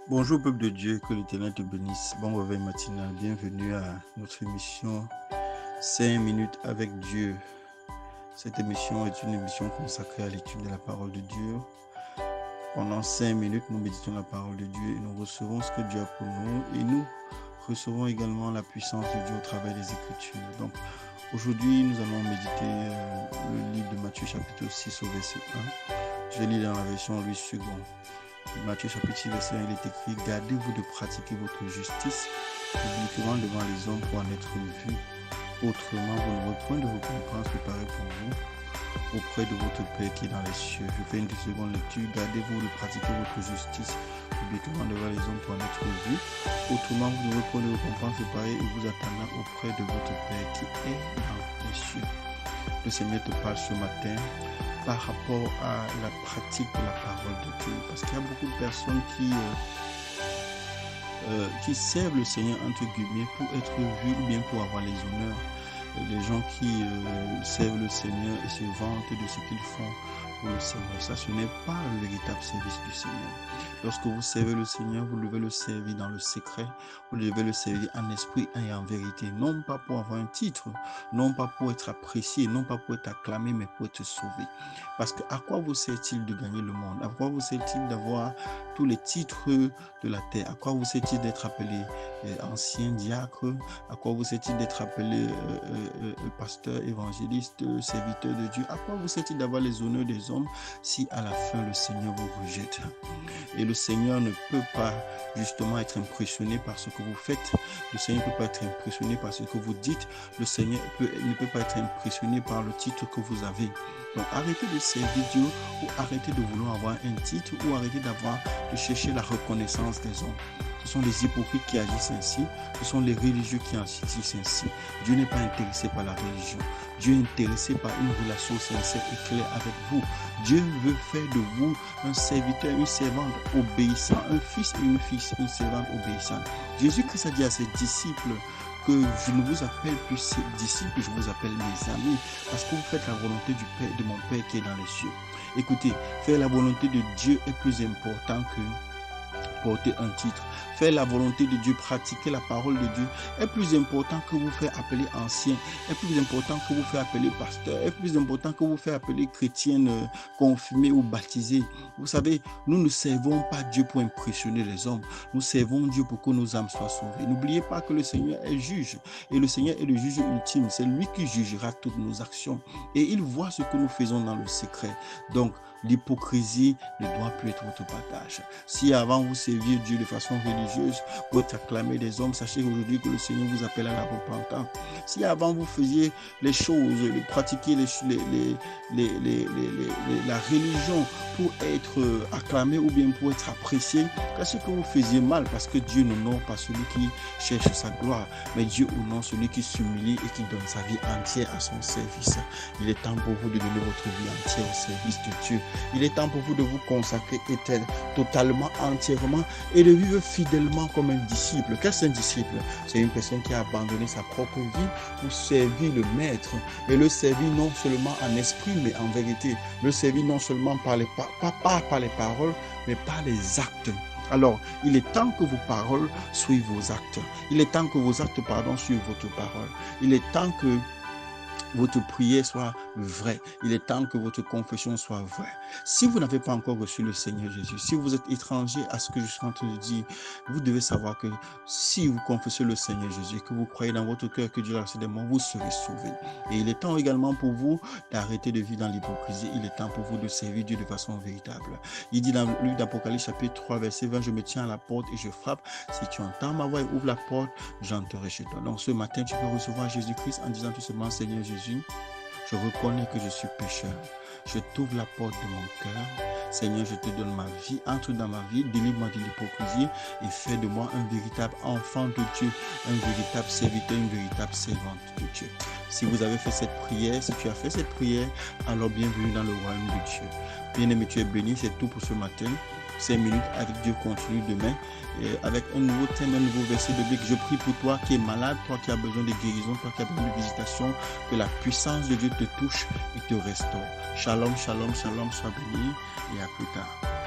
Bonjour peuple de Dieu, que l'Éternel te bénisse. Bon réveil matinal, bienvenue à notre émission 5 minutes avec Dieu. Cette émission est une émission consacrée à l'étude de la parole de Dieu. Pendant 5 minutes, nous méditons la parole de Dieu et nous recevons ce que Dieu a pour nous et nous recevons également la puissance de Dieu au travers des Écritures. Donc aujourd'hui, nous allons méditer le livre de Matthieu chapitre 6 au verset 1. Je lis dans la version Louis II. Matthieu chapitre 6 verset 1, il est écrit: gardez-vous de pratiquer votre justice publiquement devant les hommes pour en être vu. Autrement, vous n'aurez point de récompense préparée pour vous auprès de votre Père qui est dans les cieux. Je fais une seconde lecture. Gardez-vous de pratiquer votre justice publiquement devant les hommes pour en être vu. Autrement, vous n'aurez point de récompense préparée et vous attendant auprès de votre Père qui est dans les cieux. Le Seigneur te parle ce matin par rapport à la pratique de la parole de Dieu. Parce qu'il y a beaucoup de personnes qui servent le Seigneur, entre guillemets, pour être vus ou bien pour avoir les honneurs. Les gens qui servent le Seigneur et se vantent de ce qu'ils font pour le Seigneur. Ça, ce n'est pas le véritable service du Seigneur. Lorsque vous servez le Seigneur, vous devez le servir dans le secret, vous devez le servir en esprit et en vérité, non pas pour avoir un titre, non pas pour être apprécié, non pas pour être acclamé, mais pour être sauvé. Parce que à quoi vous sert-il de gagner le monde? À quoi vous sert-il d'avoir tous les titres de la terre? À quoi vous sert-il d'être appelé ancien diacre? À quoi vous sert-il d'être appelé pasteur, évangéliste, serviteur de Dieu? À quoi vous sert-il d'avoir les honneurs des hommes si à la fin le Seigneur vous rejette? Et le Seigneur ne peut pas justement être impressionné par ce que vous faites. Le Seigneur ne peut pas être impressionné par ce que vous dites. Le Seigneur ne peut pas être impressionné par le titre que vous avez. Donc arrêtez de servir Dieu ou arrêtez de vouloir avoir un titre ou arrêtez de chercher la reconnaissance des hommes. Ce sont les hypocrites qui agissent ainsi. Ce sont les religieux qui agissent ainsi. Dieu n'est pas intéressé par la religion. Dieu est intéressé par une relation sincère et claire avec vous. Dieu veut faire de vous un serviteur, une servante obéissant, un fils et une servante obéissante. Jésus-Christ a dit à ses disciples que je ne vous appelle plus ses disciples, je vous appelle mes amis, parce que vous faites la volonté du Père, de mon Père qui est dans les cieux. Écoutez, faire la volonté de Dieu est plus important que porter un titre. Faire la volonté de Dieu, pratiquer la parole de Dieu est plus important que vous faire appeler ancien, est plus important que vous faire appeler pasteur, est plus important que vous faire appeler chrétienne confirmée ou baptisée. Vous savez, nous ne servons pas Dieu pour impressionner les hommes, nous servons Dieu pour que nos âmes soient sauvées. N'oubliez pas que le Seigneur est juge et le Seigneur est le juge ultime, c'est lui qui jugera toutes nos actions et il voit ce que nous faisons dans le secret. Donc, l'hypocrisie ne doit plus être votre partage. Si avant vous serviez Dieu de façon religieuse pour être acclamé des hommes, sachez aujourd'hui que le Seigneur vous appelle à la repentance. Si avant vous faisiez les choses, pratiquiez la religion pour être acclamé ou bien pour être apprécié, sachez que vous faisiez mal parce que Dieu n'honore pas celui qui cherche sa gloire, mais Dieu honore celui qui s'humilie et qui donne sa vie entière à son service. Il est temps pour vous de donner votre vie entière au service de Dieu. Il est temps pour vous de vous consacrer totalement, entièrement et de vivre fidèlement comme un disciple. Qu'est-ce qu'un disciple? C'est une personne qui a abandonné sa propre vie pour servir le maître et le servir non seulement en esprit mais en vérité. Le servir non seulement par les paroles mais par les actes. Alors, il est temps que vos paroles suivent vos actes. Il est temps que vos actes, suivent votre parole. Il est temps que votre prière soit vraie. Il est temps que votre confession soit vraie. Si vous n'avez pas encore reçu le Seigneur Jésus, si vous êtes étranger à ce que je suis en train de dire, vous devez savoir que si vous confessez le Seigneur Jésus, que vous croyez dans votre cœur que Dieu a reçu des morts, vous serez sauvés. Et il est temps également pour vous d'arrêter de vivre dans l'hypocrisie. Il est temps pour vous de servir Dieu de façon véritable. Il dit dans le livre d'Apocalypse chapitre 3 verset 20, je me tiens à la porte et je frappe. Si tu entends ma voix et ouvre la porte, j'entrerai chez toi. Donc ce matin, tu peux recevoir Jésus-Christ en disant tout simplement: Seigneur Jésus, je reconnais que je suis pécheur. Je t'ouvre la porte de mon cœur. Seigneur, je te donne ma vie. Entre dans ma vie, délivre-moi de l'hypocrisie et fais de moi un véritable enfant de Dieu, un véritable serviteur, une véritable servante de Dieu. Si vous avez fait cette prière, si tu as fait cette prière, alors bienvenue dans le royaume de Dieu. Bien-aimé, tu es béni, c'est tout pour ce matin. 5 minutes avec Dieu continue demain avec un nouveau thème, un nouveau verset biblique. Je prie pour toi qui es malade, toi qui as besoin de guérison, toi qui as besoin de visitation, que la puissance de Dieu te touche et te restaure. Shalom, shalom, shalom, sois béni et à plus tard.